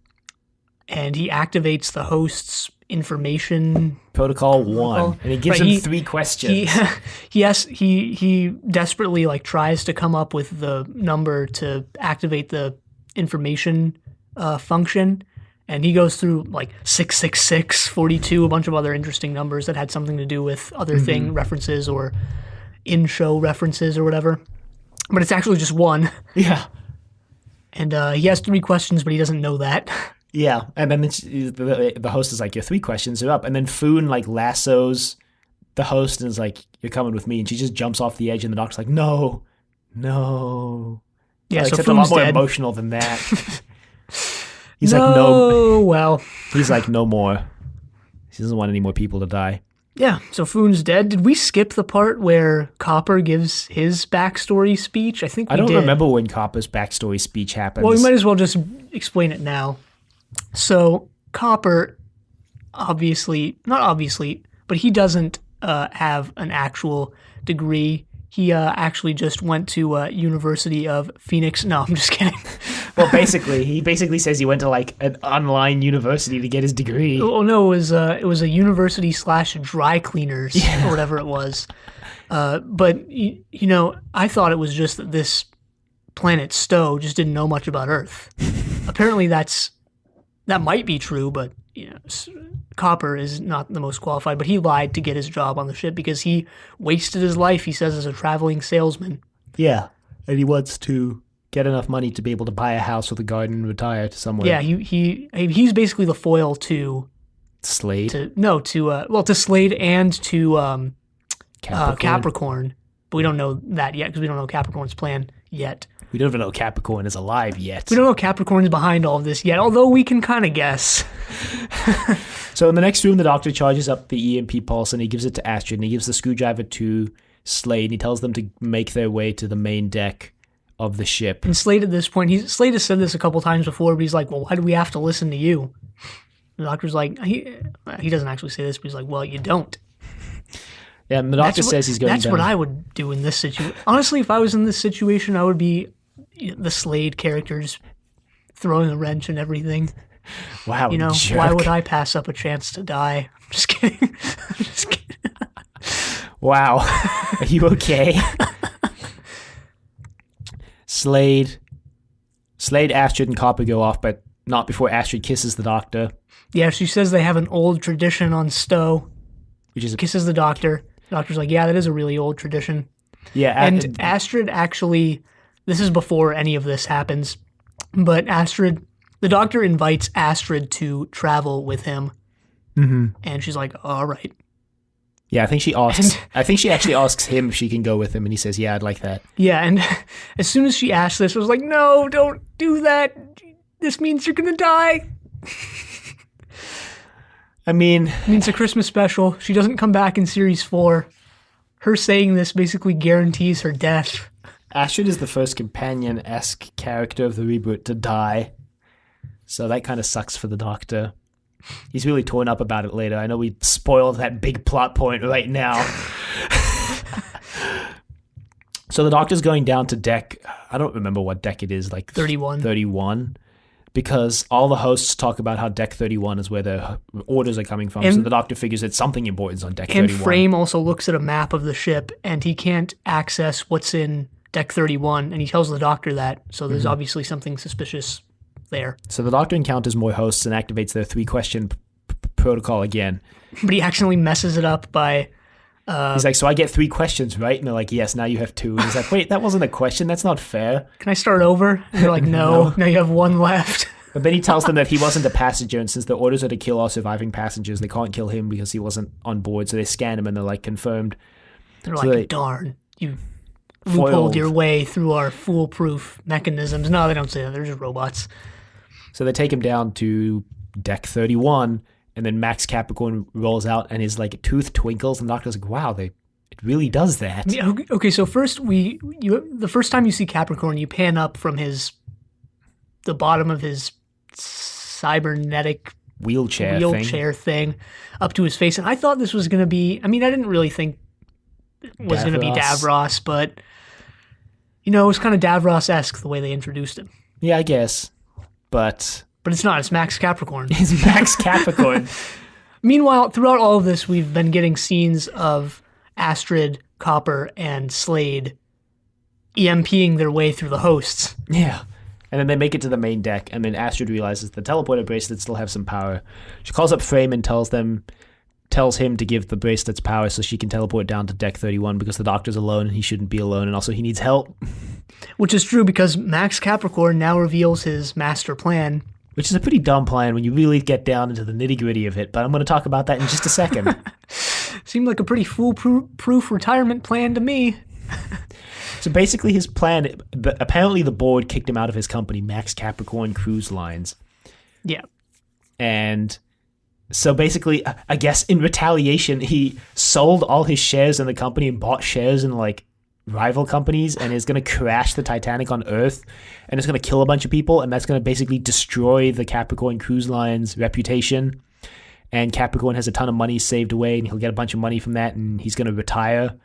and he activates the host's information Protocol 1, and he gives him 3 questions. He desperately tries to come up with the number to activate the information function, and he goes through 666, 42, a bunch of other interesting numbers that had something to do with other thing references or in-show references or whatever. But it's actually just 1. Yeah. And he has 3 questions, but he doesn't know that. Yeah, and then the host is like, your 3 questions are up. And then Foon lassos the host and is like, you're coming with me. And she just jumps off the edge, and the doctor's like, no. Yeah, so except Foon's a lot more dead. emotional than that. He's like, no. Well. He's like, no more. He doesn't want any more people to die. Yeah, so Foon's dead. Did we skip the part where Copper gives his backstory speech? I think we did. I don't remember when Copper's backstory speech happens. Well, we might as well just explain it now. So Copper, not obviously, but he doesn't have an actual degree. He actually just went to University of Phoenix. No, I'm just kidding. Well, he basically says he went to an online university to get his degree. Oh no, it was a university / dry cleaners or whatever it was. But I thought it was just that this planet Stowe just didn't know much about Earth. Apparently that might be true, but Copper is not the most qualified, but he lied to get his job on the ship because he wasted his life, he says, as a traveling salesman. Yeah, and he wants to get enough money to be able to buy a house with a garden and retire to somewhere. Yeah, he's basically the foil to Slade. To Slade and to Capricorn. But we don't know that yet because we don't know Capricorn's plan yet. We don't even know Capricorn is alive yet. We don't know Capricorn's behind all of this yet, although we can kind of guess. So in the next room, the doctor charges up the EMP pulse, and he gives it to Astrid, and he gives the screwdriver to Slade, and he tells them to make their way to the main deck of the ship. And Slade at this point, Slade has said this a couple times before, but he's like, well, why do we have to listen to you? The doctor's like, he doesn't actually say this, but he's like, well, you don't. Yeah, and the doctor says he's going That's down. what I would do in this situation. Honestly, if I was in this situation, I would be the Slade character just throwing a wrench and everything. Wow, jerk. Why would I pass up a chance to die? I'm just kidding. Wow. Are you okay? Slade, Astrid, and Copper go off, but not before Astrid kisses the doctor. Yeah, she says they have an old tradition on Stowe. Which is kisses the doctor. The doctor's like, yeah, that is a really old tradition. Yeah. And Astrid actually, this is before any of this happens, but the doctor invites Astrid to travel with him. Mm-hmm. And she's like, all right. Yeah, I think she actually asks him if she can go with him, and he says, "Yeah, I'd like that." Yeah, and as soon as she asked this, I was like, no, don't do that. This means you're gonna die. I mean, It means a Christmas special. She doesn't come back in series 4. Her saying this basically guarantees her death. Astrid is the first companion-esque character of the reboot to die, so that kind of sucks for the Doctor. He's really torn up about it later. I know we spoiled that big plot point right now. So the Doctor's going down to deck, I don't remember what deck it is, like 31. 31, because all the hosts talk about how deck 31 is where the orders are coming from. And, so the Doctor figures that something important is on deck 31. And Frame also looks at a map of the ship, and he can't access what's in deck 31, and he tells the Doctor that. So there's obviously something suspicious there. So the Doctor encounters more hosts and activates their 3-question protocol again. But he accidentally messes it up by... He's like, so I get 3 questions, right? And they're like, yes, now you have 2. And he's like, wait, that wasn't a question. That's not fair. Can I start over? And they're like, no, now you have 1 left. But then he tells them that he wasn't a passenger, and since the orders are to kill all surviving passengers, they can't kill him because he wasn't on board. So they scan him, and they're like, confirmed. They're So like, darn, you loopholed your way through our foolproof mechanisms. No, they don't say that. They're just robots. So they take him down to deck 31, and then Max Capricorn rolls out, and his like tooth twinkles, and the Doctor's like, wow, it really does that. Okay, so first the first time you see Capricorn, you pan up from the bottom of his cybernetic wheelchair thing up to his face, and I thought this was going to be, I mean, I didn't really think it was going to be Davros, but it was kind of Davros-esque the way they introduced him. Yeah, I guess. But it's not. It's Max Capricorn. It's Max Capricorn. Meanwhile, throughout all of this, we've been getting scenes of Astrid, Copper, and Slade EMPing their way through the hosts. Yeah. And then they make it to the main deck, and then Astrid realizes the teleporter bracelets still have some power. She calls up Frame and tells him to give the bracelets power so she can teleport down to deck 31 because the Doctor's alone and he shouldn't be alone, and also he needs help. Which is true because Max Capricorn now reveals his master plan. Which is a pretty dumb plan when you really get down into the nitty-gritty of it, but I'm going to talk about that in just a second. Seemed like a pretty foolproof retirement plan to me. So basically his plan, apparently the board kicked him out of his company, Max Capricorn Cruise Lines. Yeah. And so basically, I guess in retaliation, he sold all his shares in the company and bought shares in like rival companies and is going to crash the Titanic on Earth and it's going to kill a bunch of people, and that's going to basically destroy the Capricorn Cruise Line's reputation. And Capricorn has a ton of money saved away and he'll get a bunch of money from that and he's going to retire.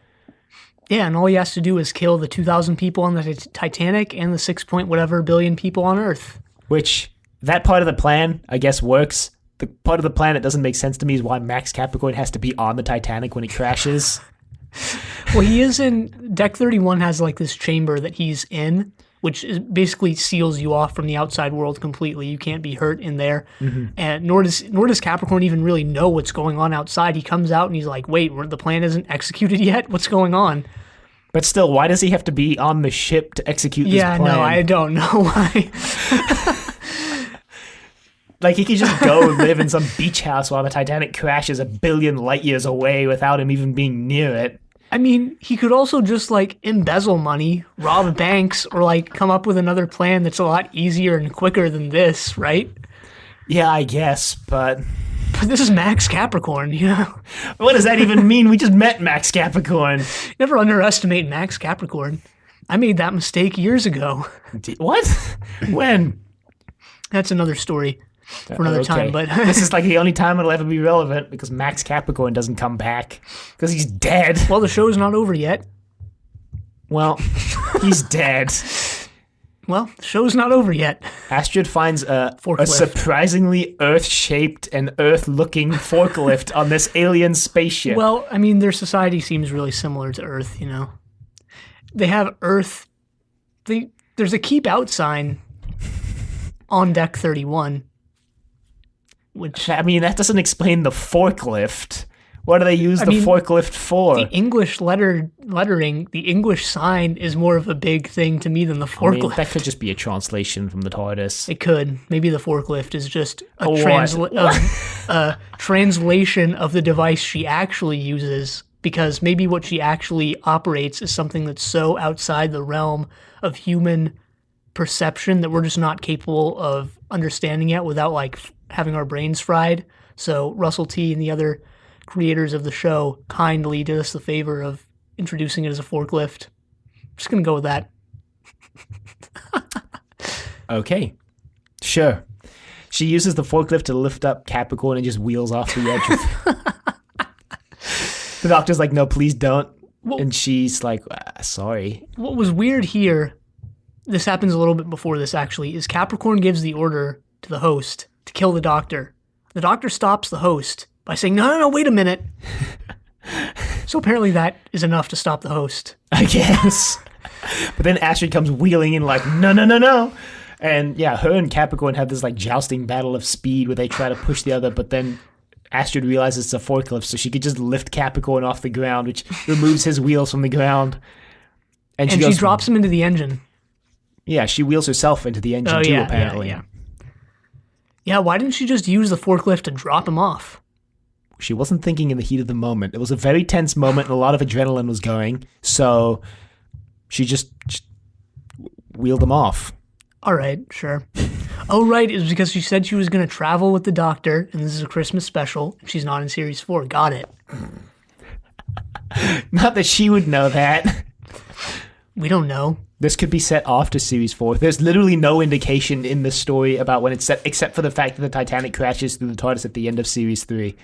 Yeah, and all he has to do is kill the 2,000 people on the Titanic and the 6-point-whatever billion people on Earth. Which, that part of the plan, I guess, works. The part of the plan that doesn't make sense to me is why Max Capricorn has to be on the Titanic when it crashes. Well, he is in... Deck 31 has like this chamber that he's in, which basically seals you off from the outside world completely. You can't be hurt in there. Mm-hmm. And nor does Capricorn even really know what's going on outside. He comes out and he's like, wait, the plan isn't executed yet? What's going on? But still, why does he have to be on the ship to execute this plan? Yeah, no, I don't know why. Like, he could just go live in some beach house while the Titanic crashes a billion light years away without him even being near it. I mean, he could also just, like, embezzle money, rob banks, or, like, come up with another plan that's a lot easier and quicker than this, right? Yeah, I guess, but this is Max Capricorn, What does that even mean? We just met Max Capricorn. Never underestimate Max Capricorn. I made that mistake years ago. What? When? That's another story for another time, but this is like the only time it'll ever be relevant because Max Capricorn doesn't come back because he's dead. Well, the show's not over yet. Well, he's dead. Well, the show's not over yet. Astrid finds a surprisingly Earth-shaped and Earth-looking forklift on this alien spaceship. Well, I mean, their society seems really similar to Earth, They have Earth... There's a keep out sign on deck 31. Which, I mean, that doesn't explain the forklift. What do they use the mean, forklift for? The English lettering, the English sign is more of a big thing to me than the forklift. I mean, that could just be a translation from the TARDIS. It could. Maybe the forklift is just a translation of the device she actually uses, because maybe what she actually operates is something that's so outside the realm of human perception that we're just not capable of understanding it without like having our brains fried. So Russell T and the other creators of the show kindly did us the favor of introducing it as a forklift. I'm just gonna go with that. Okay, sure. She uses the forklift to lift up Capricorn and just wheels off the edge. The doctor's like, no, please don't. Well, and she's like, sorry. What was weird here, this happens a little bit before this actually, is Capricorn gives the order to the host to kill the doctor. The doctor stops the host by saying, no, wait a minute. So apparently that is enough to stop the host. I guess. But then Astrid comes wheeling in like, no. And yeah, her and Capricorn have this like jousting battle of speed where they try to push the other, but then Astrid realizes it's a forklift, so she could just lift Capricorn off the ground, which removes his wheels from the ground. And she drops him into the engine. Yeah, she wheels herself into the engine too, apparently. Yeah, why didn't she just use the forklift to drop him off? She wasn't thinking in the heat of the moment. It was a very tense moment, and a lot of adrenaline was going, so she just wheeled him off. All right, sure. Oh, right, it was because she said she was going to travel with the doctor, and this is a Christmas special, and she's not in Series 4. Got it. Not that she would know that. We don't know. This could be set after Series 4. There's literally no indication in this story about when it's set, except for the fact that the Titanic crashes through the TARDIS at the end of Series 3.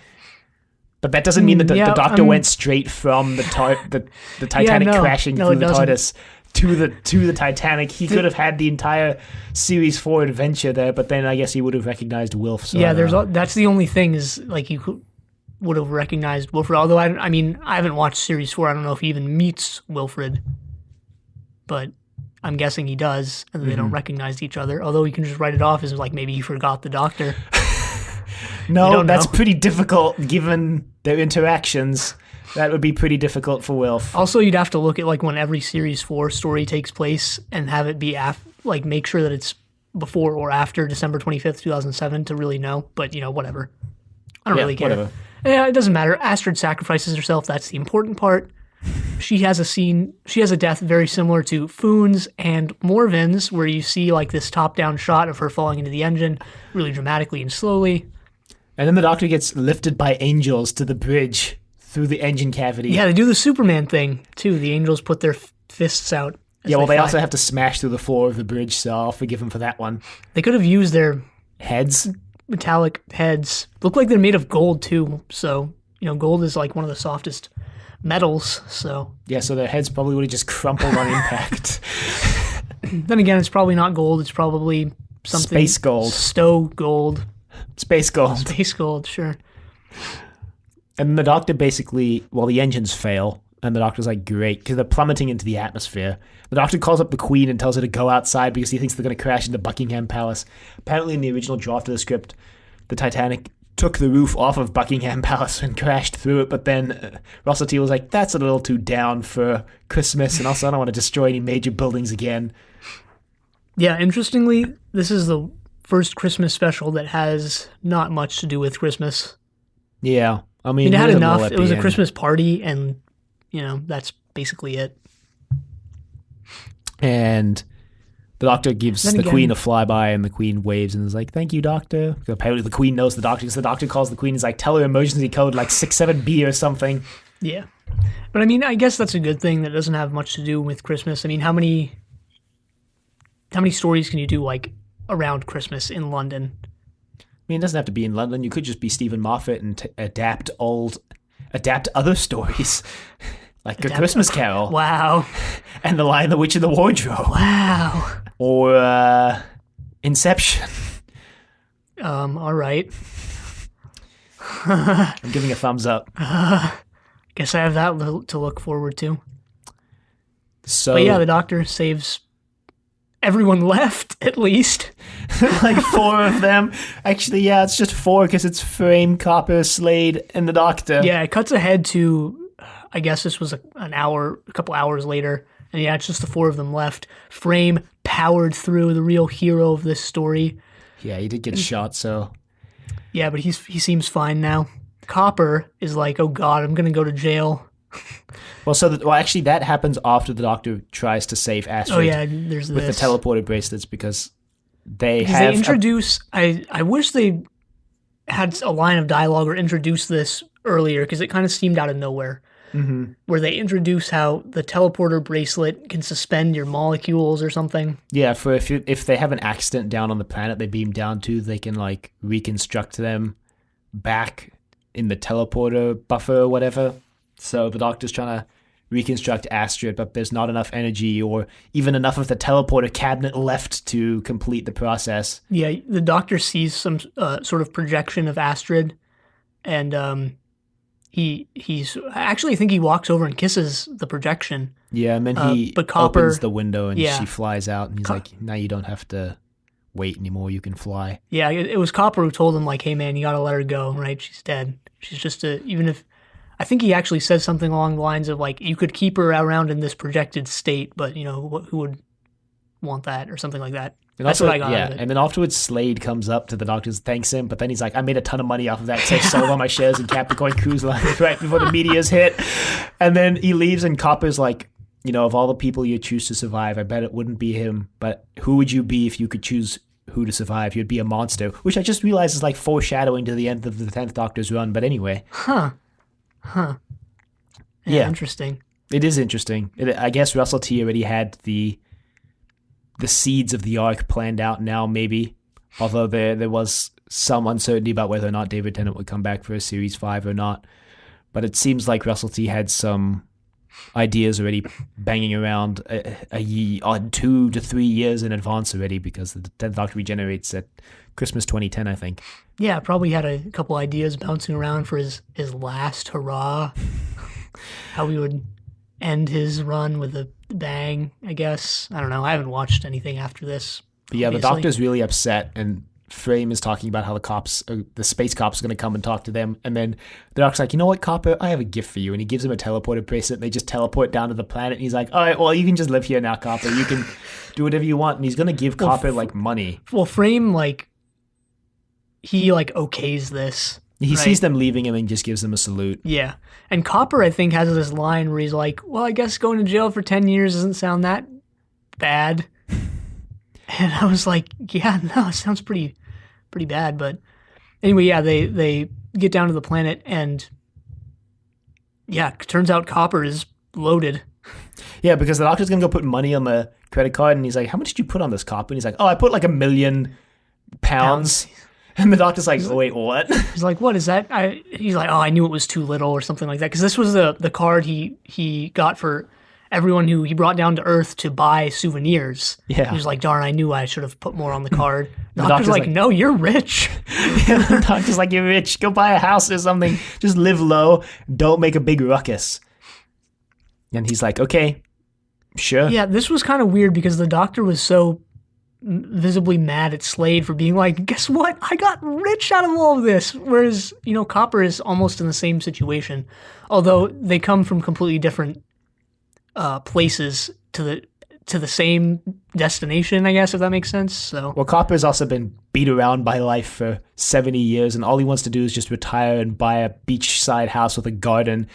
But that doesn't mean that the Doctor went straight from the Titanic crashing through the TARDIS to the Titanic. He could have had the entire Series 4 adventure there, but then I guess he would have recognized Wilf. So yeah, that's the only thing is like you would have recognized Wilfred. Although I haven't watched Series 4. I don't know if he even meets Wilfred, but I'm guessing he does, and they don't recognize each other. Although you can just write it off as like maybe he forgot the Doctor. No, that's pretty difficult given their interactions. That would be pretty difficult for Wilf. Also, you'd have to look at like when every Series 4 story takes place and have it be make sure that it's before or after December 25th, 2007 to really know. But, whatever. I don't really care. Whatever. Yeah, it doesn't matter. Astrid sacrifices herself. That's the important part. She has a death very similar to Foon's and Morven's, where you see like this top-down shot of her falling into the engine really dramatically and slowly. And then the Doctor gets lifted by angels to the bridge through the engine cavity. Yeah, they do the Superman thing, too. The angels put their fists out. Yeah, they also have to smash through the floor of the bridge, so I'll forgive them for that one. They could have used their heads. Metallic heads. Look like they're made of gold, too. So, gold is like one of the softest metals, so... Yeah, so their heads probably would have just crumpled on impact. Then again, it's probably not gold. It's probably something... Space gold. Stowe gold. Space gold. Space gold, sure. And the Doctor basically... Well, the engines fail, and the Doctor's like, great, because they're plummeting into the atmosphere. The Doctor calls up the Queen and tells her to go outside because he thinks they're going to crash into Buckingham Palace. Apparently, in the original draft of the script, the Titanic took the roof off of Buckingham Palace and crashed through it, but then Russell T was like, that's a little too down for Christmas, and also I don't want to destroy any major buildings again. Yeah, interestingly, this is the first Christmas special that has not much to do with Christmas. Yeah, I mean, it had enough. It was a Christmas party, and, that's basically it. And the Doctor gives the Queen a flyby, and the Queen waves and is like, thank you, Doctor. Apparently the Queen knows the Doctor, because the Doctor calls the Queen and is like, tell her emergency code like 67B or something. Yeah. But I guess that's a good thing that doesn't have much to do with Christmas. How many stories can you do like around Christmas in London? It doesn't have to be in London. You could just be Stephen Moffat and adapt other stories. Like A Christmas Carol. Wow. And The Lion, the Witch, and the Wardrobe. Wow. Or Inception. All right. I'm giving a thumbs up. Guess I have that to look forward to. So, but yeah, the Doctor saves everyone left, at least. like 4 of them. Actually, yeah, it's just 4 because it's Frame, Copper, Slade, and the Doctor. Yeah, it cuts ahead to, I guess this was a couple hours later, and yeah, it's just the 4 of them left. Frame powered through, the real hero of this story. Yeah, he did get shot, so... Yeah, but he seems fine now. Copper is like, oh god, I'm gonna go to jail. Well, actually, that happens after the Doctor tries to save Astrid. Oh yeah, there's with this. the teleporter bracelets because they introduce. I wish they had a line of dialogue or introduced this earlier because it kind of seemed out of nowhere. Mm-hmm. Where they introduce how the teleporter bracelet can suspend your molecules or something. Yeah, for if they have an accident down on the planet they beam down to, they can like reconstruct them back in the teleporter buffer or whatever. So the Doctor's trying to reconstruct Astrid, but there's not enough energy or even enough of the teleporter cabinet left to complete the process. Yeah, the Doctor sees some sort of projection of Astrid, and he's actually, I think he walks over and kisses the projection. Yeah, and then he but Copper, opens the window and she flies out, and he's like, now you don't have to wait anymore, you can fly. Yeah, it was Copper who told him, like, hey man, you gotta let her go, right? She's dead. She's just even if... I think he actually says something along the lines of, like, you could keep her around in this projected state, but, you know, who would want that or something like that. And That's also, what I got out of it. And then afterwards, Slade comes up to the Doctor, thanks him, but then he's like, I made a ton of money off of that because I sold all my shares in Capricorn Cruise Lines right before the meteors hit. And then he leaves, and Copper's like, you know, of all the people you choose to survive, I bet it wouldn't be him, but who would you be if you could choose who to survive? You'd be a monster, which I just realized is like foreshadowing to the end of the 10th Doctor's run, but anyway. Huh. Yeah, interesting. It is interesting. I guess Russell T already had the seeds of the arc planned out now, maybe. Although there was some uncertainty about whether or not David Tennant would come back for a Series 5 or not. But it seems like Russell T had some ideas already banging around a year, 2 to 3 years in advance already, because the 10th Doctor regenerates at Christmas 2010, I think. Yeah, probably had a couple ideas bouncing around for his last hurrah. How we would end his run with a bang, I guess. I don't know. I haven't watched anything after this. But yeah, obviously. The Doctor's really upset, and Frame is talking about how the space cops are going to come and talk to them. And then the Doctor's like, you know what, Copper? I have a gift for you. And he gives him a teleporter bracelet, and they just teleport down to the planet. And he's like, all right, well, you can just live here now, Copper. You can do whatever you want. And he's going to give Copper, like, money. Well, Frame, like, he, like, okays this. He sees them leaving and then just gives them a salute. Yeah. And Copper, I think, has this line where he's like, well, I guess going to jail for 10 years doesn't sound that bad. And I was like, yeah, no, it sounds pretty bad. But anyway, yeah, they get down to the planet, and yeah, it turns out Copper is loaded. Yeah, because the Doctor's going to go put money on the credit card, and he's like, how much did you put on this, Copper? And he's like, oh, I put like £1 million. And the Doctor's like, oh, wait, what? He's like, what is that? He's like, oh, I knew it was too little or something like that. Because this was the card he got for everyone who he brought down to Earth to buy souvenirs. Yeah. He was like, darn, I knew I should have put more on the card. The Doctor's like, no, you're rich. Yeah, the Doctor's like, you're rich. Go buy a house or something. Just live low. Don't make a big ruckus. And he's like, okay, sure. Yeah, this was kind of weird because the Doctor was so visibly mad at Slade for being like, guess what? I got rich out of all of this. Whereas, you know, Copper is almost in the same situation. Although they come from completely different places to the same destination, I guess, if that makes sense. So, well, Copper's also been beat around by life for 70 years, and all he wants to do is just retire and buy a beachside house with a garden.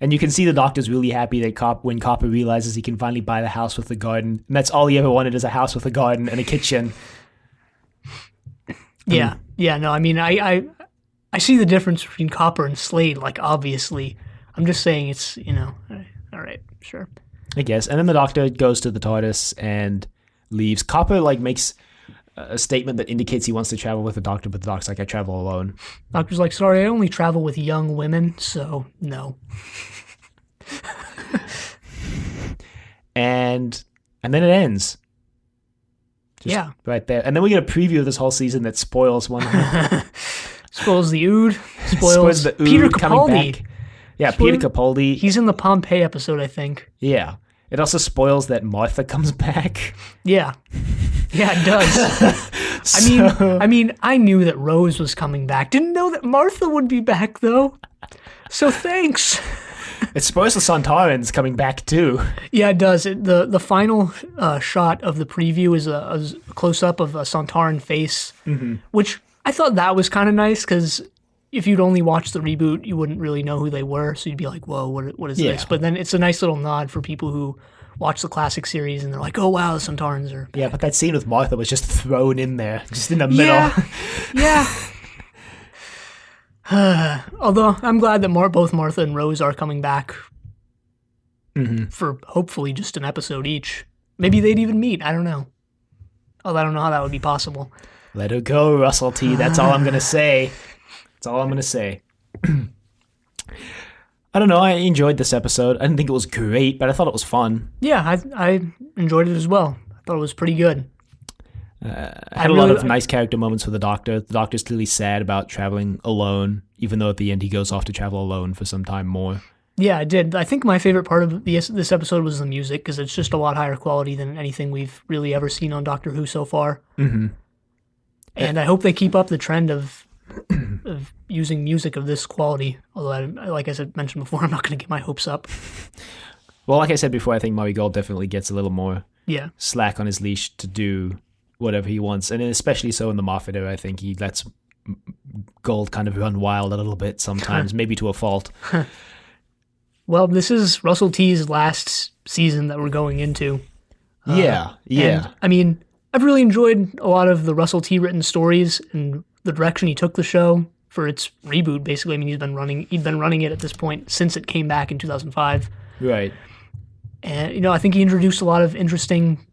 And you can see the Doctor's really happy that when Copper realizes he can finally buy the house with the garden. And that's all he ever wanted, is a house with a garden and a kitchen. Yeah. Yeah, no, I mean, I see the difference between Copper and Slade, like, obviously. I'm just saying it's, you know, all right, sure. I guess. And then the Doctor goes to the TARDIS and leaves. Copper, like, makes a statement that indicates he wants to travel with the Doctor, but the Doctor's like, I travel alone. Doctor's like, sorry, I only travel with young women, so no. and then it ends. Just yeah. Right there. And then we get a preview of this whole season that spoils one. Spoils the Ood. Spoils the Ood Peter Capaldi. Back. Yeah, Peter Capaldi. He's in the Pompeii episode, I think. Yeah. It also spoils that Martha comes back. Yeah. Yeah, it does. I knew that Rose was coming back. Didn't know that Martha would be back though. So thanks. It's supposed to Santarin's coming back too. Yeah, it does. The final shot of the preview is a close up of a Santarin face, which I thought that was kind of nice because if you'd only watched the reboot, you wouldn't really know who they were. So you'd be like, "Whoa, what is this?" But then it's a nice little nod for people who watch the classic series and they're like, "Oh wow, the Santarins are back." Yeah, but that scene with Martha was just thrown in there, just in the middle. Yeah. Although I'm glad that both Martha and Rose are coming back for hopefully just an episode each. Maybe they'd even meet. I don't know. Although I don't know how that would be possible. Let her go, Russell T. That's all I'm going to say. That's all I'm going to say. I don't know. I enjoyed this episode. I didn't think it was great, but I thought it was fun. Yeah, I enjoyed it as well. I thought it was pretty good. I had a lot of nice character moments for the Doctor. The Doctor's clearly sad about traveling alone, even though at the end he goes off to travel alone for some time more. Yeah, I did. I think my favorite part of this episode was the music, because it's just a lot higher quality than anything we've really ever seen on Doctor Who so far. Mm-hmm. And I hope they keep up the trend of using music of this quality. Although, like I said, mentioned before, I'm not going to get my hopes up. Well, like I said before, I think Murray Gold definitely gets a little more slack on his leash to do whatever he wants, and especially so in the Moffat era. I think he lets Gold kind of run wild a little bit sometimes, maybe to a fault. Well, this is Russell T's last season that we're going into. Yeah. And, I mean, I've really enjoyed a lot of the Russell T written stories and the direction he took the show for its reboot. Basically, I mean, he'd been running it at this point since it came back in 2005. Right. And I think he introduced a lot of interesting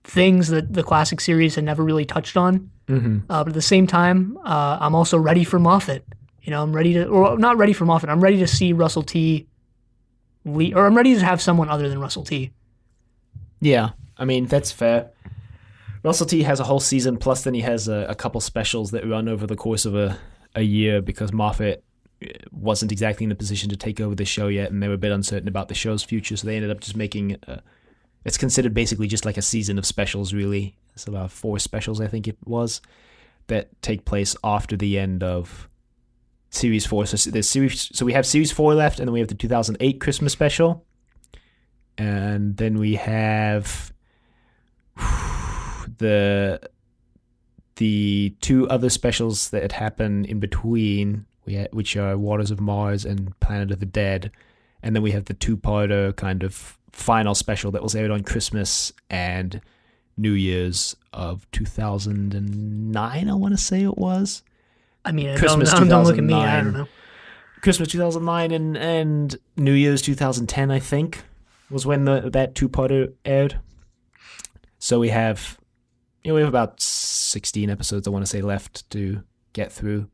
things that the classic series had never really touched on. But at the same time, I'm also ready for Moffat. I'm ready to, or not ready for Moffat. I'm ready to see Russell T. Or I'm ready to have someone other than Russell T. Yeah, I mean, that's fair. Russell T has a whole season, plus then he has a couple specials that run over the course of a year, because Moffat wasn't exactly in a position to take over the show yet, and they were a bit uncertain about the show's future, so they ended up just making it's considered basically just like a season of specials, really. It's about 4 specials, I think it was, that take place after the end of Series 4. So we have Series 4 left, and then we have the 2008 Christmas special. And then we have the 2 other specials that had happened in between, which are Waters of Mars and Planet of the Dead. And then we have the 2-parter kind of final special that was aired on Christmas and New Year's of 2009, I want to say it was. I mean, Christmas don't look at me, I don't know. Christmas 2009 and New Year's 2010, I think, was when that 2-parter aired. So we have about 16 episodes, I want to say, left to get through.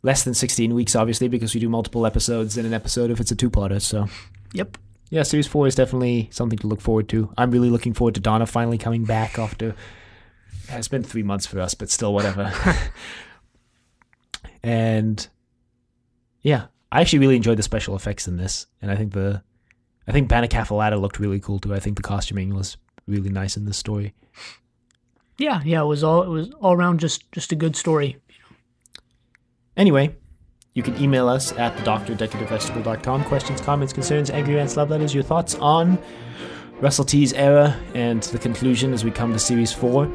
Less than 16 weeks, obviously, because we do multiple episodes in an episode if it's a 2-parter. So, yep. Yeah, Series 4 is definitely something to look forward to. I'm really looking forward to Donna finally coming back after... It's been 3 months for us, but still, whatever. And yeah, I actually really enjoyed the special effects in this, and I think Banacafalata looked really cool too. I think the costuming was really nice in this story. Yeah, it was all around just a good story. Anyway, you can email us at thedoctor@decorativefestival.com. Questions, comments, concerns, angry rants, love letters, your thoughts on Russell T's era and the conclusion as we come to Series 4.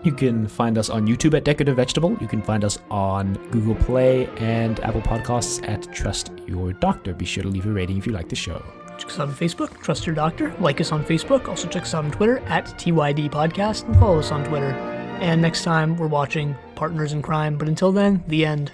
You can find us on YouTube at Decorative Vegetable. You can find us on Google Play and Apple Podcasts at Trust Your Doctor. Be sure to leave a rating if you like the show. Check us out on Facebook, Trust Your Doctor. Like us on Facebook. Also check us out on Twitter at TYD Podcast, and follow us on Twitter. And next time we're watching Partners in Crime. But until then, the end.